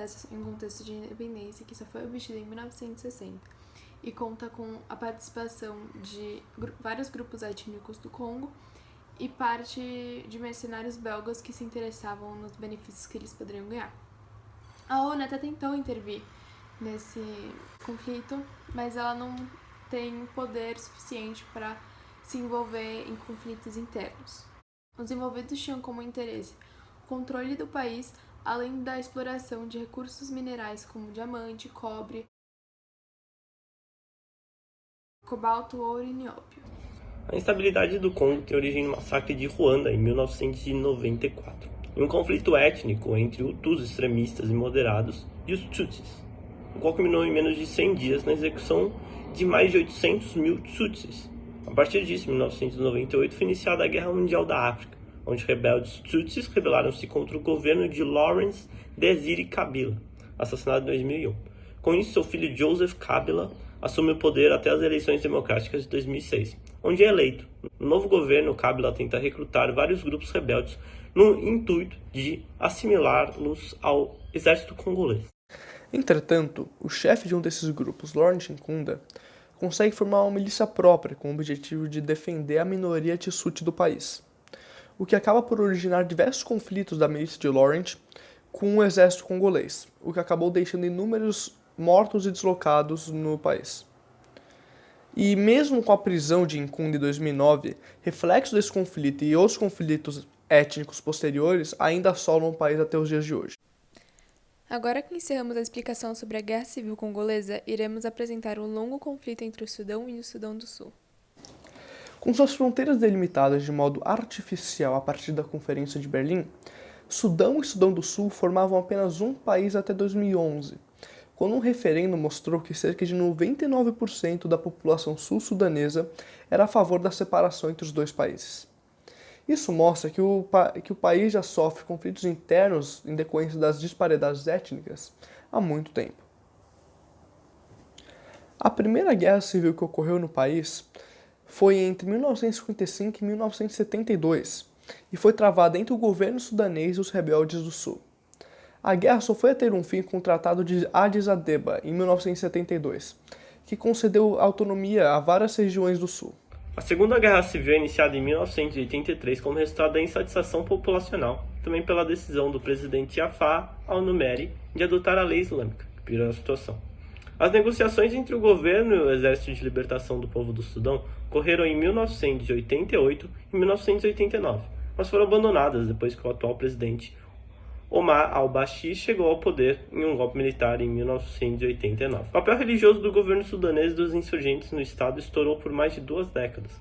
processo em contexto de independência que só foi obtido em 1960 e conta com a participação de vários grupos étnicos do Congo e parte de mercenários belgas que se interessavam nos benefícios que eles poderiam ganhar. A ONU até tentou intervir nesse conflito, mas ela não tem poder suficiente para se envolver em conflitos internos. Os envolvidos tinham como interesse o controle do país, além da exploração de recursos minerais como diamante, cobre, cobalto, ouro e nióbio. A instabilidade do Congo tem origem no massacre de Ruanda, em 1994, em um conflito étnico entre Hutus extremistas e moderados e os Tutsis, o qual culminou em menos de 100 dias na execução de mais de 800 mil Tutsis. A partir disso, em 1998, foi iniciada a Guerra Mundial da África, onde rebeldes Tutsis rebelaram-se contra o governo de Lawrence Desire Kabila, assassinado em 2001. Com isso, seu filho Joseph Kabila assume o poder até as eleições democráticas de 2006, onde é eleito. No novo governo, Kabila tenta recrutar vários grupos rebeldes no intuito de assimilá-los ao exército congolês. Entretanto, o chefe de um desses grupos, Laurent Nkunda, consegue formar uma milícia própria com o objetivo de defender a minoria Tutsi do país, o que acaba por originar diversos conflitos da milícia de Laurent com o exército congolês, o que acabou deixando inúmeros mortos e deslocados no país. E mesmo com a prisão de Nkunda em 2009, reflexos desse conflito e outros conflitos étnicos posteriores ainda assolam o país até os dias de hoje. Agora que encerramos a explicação sobre a Guerra Civil Congolesa, iremos apresentar o longo conflito entre o Sudão e o Sudão do Sul. Com suas fronteiras delimitadas de modo artificial a partir da Conferência de Berlim, Sudão e Sudão do Sul formavam apenas um país até 2011, quando um referendo mostrou que cerca de 99% da população sul-sudanesa era a favor da separação entre os dois países. Isso mostra que o país já sofre conflitos internos em decorrência das disparidades étnicas há muito tempo. A primeira guerra civil que ocorreu no país foi entre 1955 e 1972 e foi travada entre o governo sudanês e os rebeldes do Sul. A guerra só foi a ter um fim com o Tratado de Addis Abeba, em 1972, que concedeu autonomia a várias regiões do Sul. A Segunda Guerra Civil é iniciada em 1983 como resultado da insatisfação populacional, também pela decisão do presidente Jafar al-Numeri de adotar a lei islâmica, que piorou a situação. As negociações entre o governo e o Exército de Libertação do Povo do Sudão ocorreram em 1988 e 1989, mas foram abandonadas depois que o atual presidente Omar al-Bashir chegou ao poder em um golpe militar em 1989. O papel religioso do governo sudanês e dos insurgentes no estado estourou por mais de 2 décadas.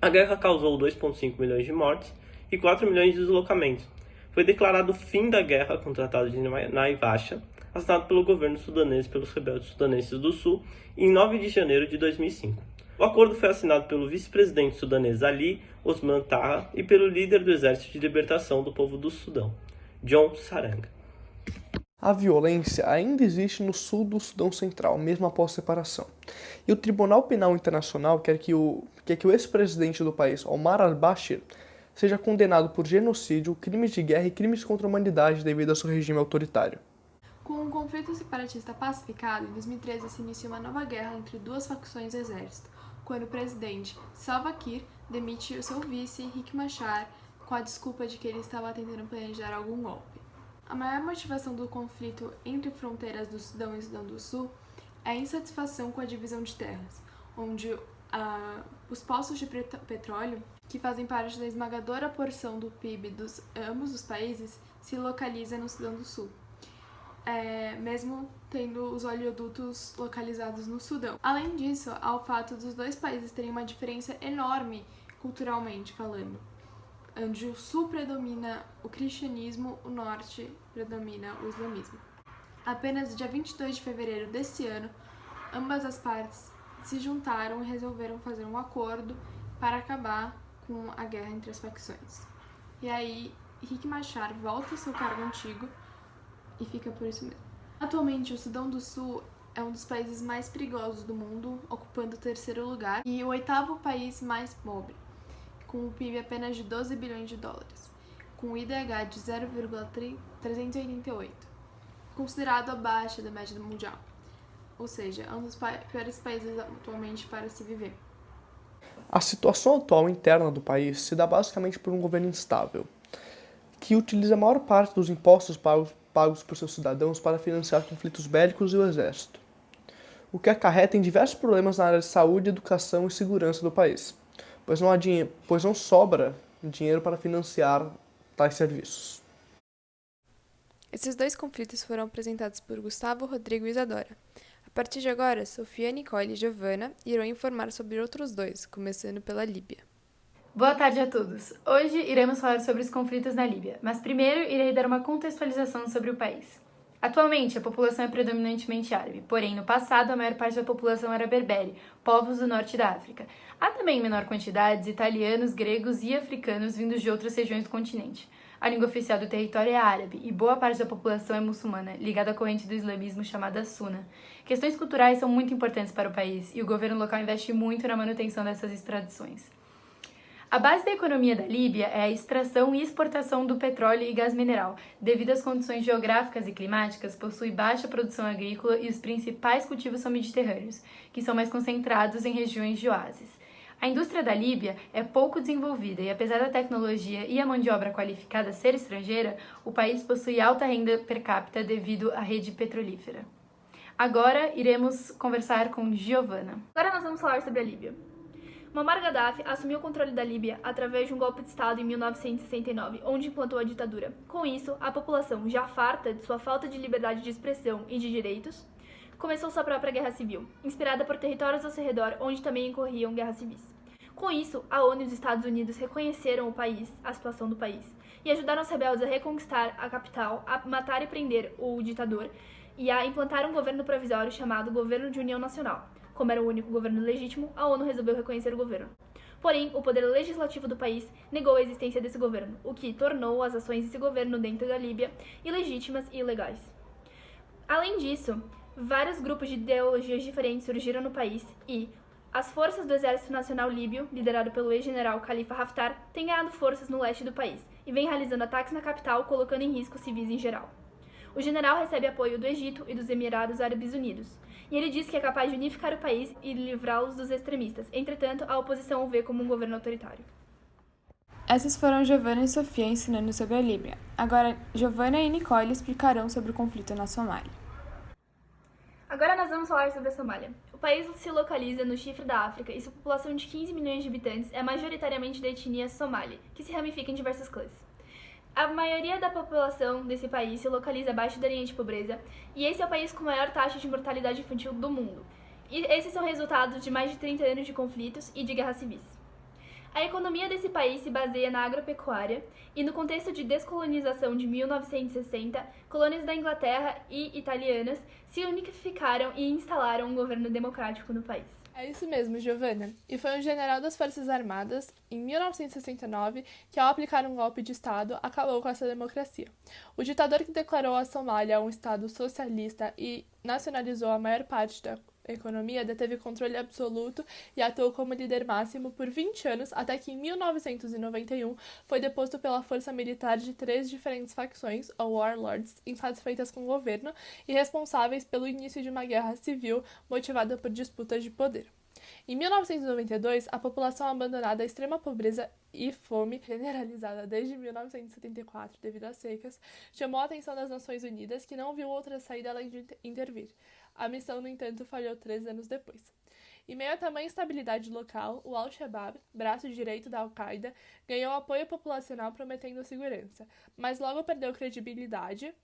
A guerra causou 2,5 milhões de mortes e 4 milhões de deslocamentos. Foi declarado o fim da guerra com o Tratado de Naivasha, assinado pelo governo sudanês e pelos rebeldes sudaneses do Sul, em 9 de janeiro de 2005. O acordo foi assinado pelo vice-presidente sudanês Ali Osman Taha e pelo líder do Exército de Libertação do Povo do Sudão, John Saranga. A violência ainda existe no sul do Sudão Central, mesmo após a separação. E o Tribunal Penal Internacional quer que o ex-presidente do país, Omar al-Bashir, seja condenado por genocídio, crimes de guerra e crimes contra a humanidade devido ao seu regime autoritário. Com o conflito separatista pacificado, em 2013 se inicia uma nova guerra entre duas facções do exército, quando o presidente Salva Kiir demite o seu vice, Riek Machar, com a desculpa de que ele estava tentando planejar algum golpe. A maior motivação do conflito entre fronteiras do Sudão e Sudão do Sul é a insatisfação com a divisão de terras, onde os poços de petróleo, que fazem parte da esmagadora porção do PIB dos ambos os países, se localizam no Sudão do Sul, mesmo tendo os oleodutos localizados no Sudão. Além disso, há o fato dos dois países terem uma diferença enorme culturalmente falando, onde o sul predomina o cristianismo, o norte predomina o islamismo. Apenas no dia 22 de fevereiro desse ano, ambas as partes se juntaram e resolveram fazer um acordo para acabar com a guerra entre as facções. E aí, Riek Machar volta ao seu cargo antigo e fica por isso mesmo. Atualmente, o Sudão do Sul é um dos países mais perigosos do mundo, ocupando o 3º lugar, e o 8º país mais pobre, com um PIB apenas de 12 bilhões de dólares, com um IDH de 0,388. considerado abaixo da média mundial, ou seja, é um dos piores países atualmente para se viver. A situação atual interna do país se dá basicamente por um governo instável, que utiliza a maior parte dos impostos pagos por seus cidadãos para financiar conflitos bélicos e o exército, o que acarreta em diversos problemas na área de saúde, educação e segurança do país, pois não sobra dinheiro para financiar tais serviços. Esses dois conflitos foram apresentados por Gustavo, Rodrigo e Isadora. A partir de agora, Sofia, Nicole e Giovana irão informar sobre outros dois, começando pela Líbia. Boa tarde a todos. Hoje iremos falar sobre os conflitos na Líbia, mas primeiro irei dar uma contextualização sobre o país. Atualmente, a população é predominantemente árabe, porém, no passado, a maior parte da população era berbere, povos do norte da África. Há também, em menor quantidade, italianos, gregos e africanos vindos de outras regiões do continente. A língua oficial do território é árabe e boa parte da população é muçulmana, ligada à corrente do islamismo chamada Sunna. Questões culturais são muito importantes para o país e o governo local investe muito na manutenção dessas tradições. A base da economia da Líbia é a extração e exportação do petróleo e gás mineral. Devido às condições geográficas e climáticas, possui baixa produção agrícola e os principais cultivos são mediterrâneos, que são mais concentrados em regiões de oásis. A indústria da Líbia é pouco desenvolvida e, apesar da tecnologia e a mão de obra qualificada ser estrangeira, o país possui alta renda per capita devido à rede petrolífera. Agora iremos conversar com Giovana. Agora nós vamos falar sobre a Líbia. Muammar Gaddafi assumiu o controle da Líbia através de um golpe de Estado em 1969, onde implantou a ditadura. Com isso, a população, já farta de sua falta de liberdade de expressão e de direitos, começou sua própria guerra civil, inspirada por territórios ao seu redor onde também ocorriam guerras civis. Com isso, a ONU e os Estados Unidos reconheceram a situação do país, e ajudaram os rebeldes a reconquistar a capital, a matar e prender o ditador, e a implantar um governo provisório chamado Governo de União Nacional. Como era o único governo legítimo, a ONU resolveu reconhecer o governo. Porém, o poder legislativo do país negou a existência desse governo, o que tornou as ações desse governo dentro da Líbia ilegítimas e ilegais. Além disso, vários grupos de ideologias diferentes surgiram no país e as forças do Exército Nacional Líbio, liderado pelo ex-general Khalifa Haftar, têm ganhado forças no leste do país e vem realizando ataques na capital, colocando em risco civis em geral. O general recebe apoio do Egito e dos Emirados Árabes Unidos, e ele diz que é capaz de unificar o país e livrá-los dos extremistas. Entretanto, a oposição o vê como um governo autoritário. Essas foram Giovana e Sofia ensinando sobre a Líbia. Agora, Giovana e Nicole explicarão sobre o conflito na Somália. Agora nós vamos falar sobre a Somália. O país se localiza no chifre da África e sua população de 15 milhões de habitantes é majoritariamente da etnia somali, que se ramifica em diversos clãs. A maioria da população desse país se localiza abaixo da linha de pobreza, e esse é o país com maior taxa de mortalidade infantil do mundo. E esses são resultados de mais de 30 anos de conflitos e de guerras civis. A economia desse país se baseia na agropecuária, e no contexto de descolonização de 1960, colônias da Inglaterra e italianas se unificaram e instalaram um governo democrático no país. É isso mesmo, Giovana. E foi um general das Forças Armadas, em 1969, que ao aplicar um golpe de Estado, acabou com essa democracia. O ditador que declarou a Somália um Estado socialista e nacionalizou a maior parte da economia deteve controle absoluto e atuou como líder máximo por 20 anos, até que em 1991 foi deposto pela força militar de 3 diferentes facções, ou warlords, insatisfeitas com o governo e responsáveis pelo início de uma guerra civil motivada por disputas de poder. Em 1992, a população abandonada à extrema pobreza e fome, generalizada desde 1974 devido às secas, chamou a atenção das Nações Unidas, que não viu outra saída além de intervir. A missão, no entanto, falhou 3 anos depois. Em meio a tamanha instabilidade local, o Al-Shabaab, braço direito da Al-Qaeda, ganhou apoio populacional prometendo segurança, mas logo perdeu credibilidade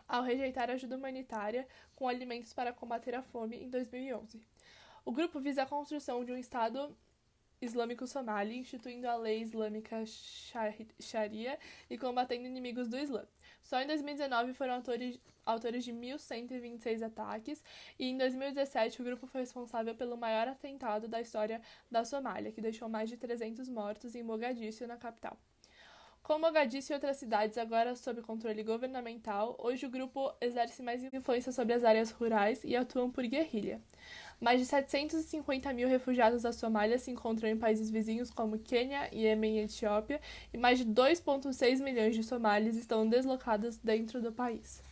ao rejeitar ajuda humanitária com alimentos para combater a fome em 2011. O grupo visa a construção de um Estado Islâmico Somali, instituindo a lei islâmica Sharia e combatendo inimigos do Islã. Só em 2019 foram autores de 1.126 ataques, e em 2017 o grupo foi responsável pelo maior atentado da história da Somália, que deixou mais de 300 mortos em Mogadíscio, na capital. Com Mogadíscio e outras cidades agora sob controle governamental, hoje o grupo exerce mais influência sobre as áreas rurais e atuam por guerrilha. Mais de 750 mil refugiados da Somália se encontram em países vizinhos como Quênia, Iêmen e Etiópia, e mais de 2,6 milhões de somalis estão deslocados dentro do país.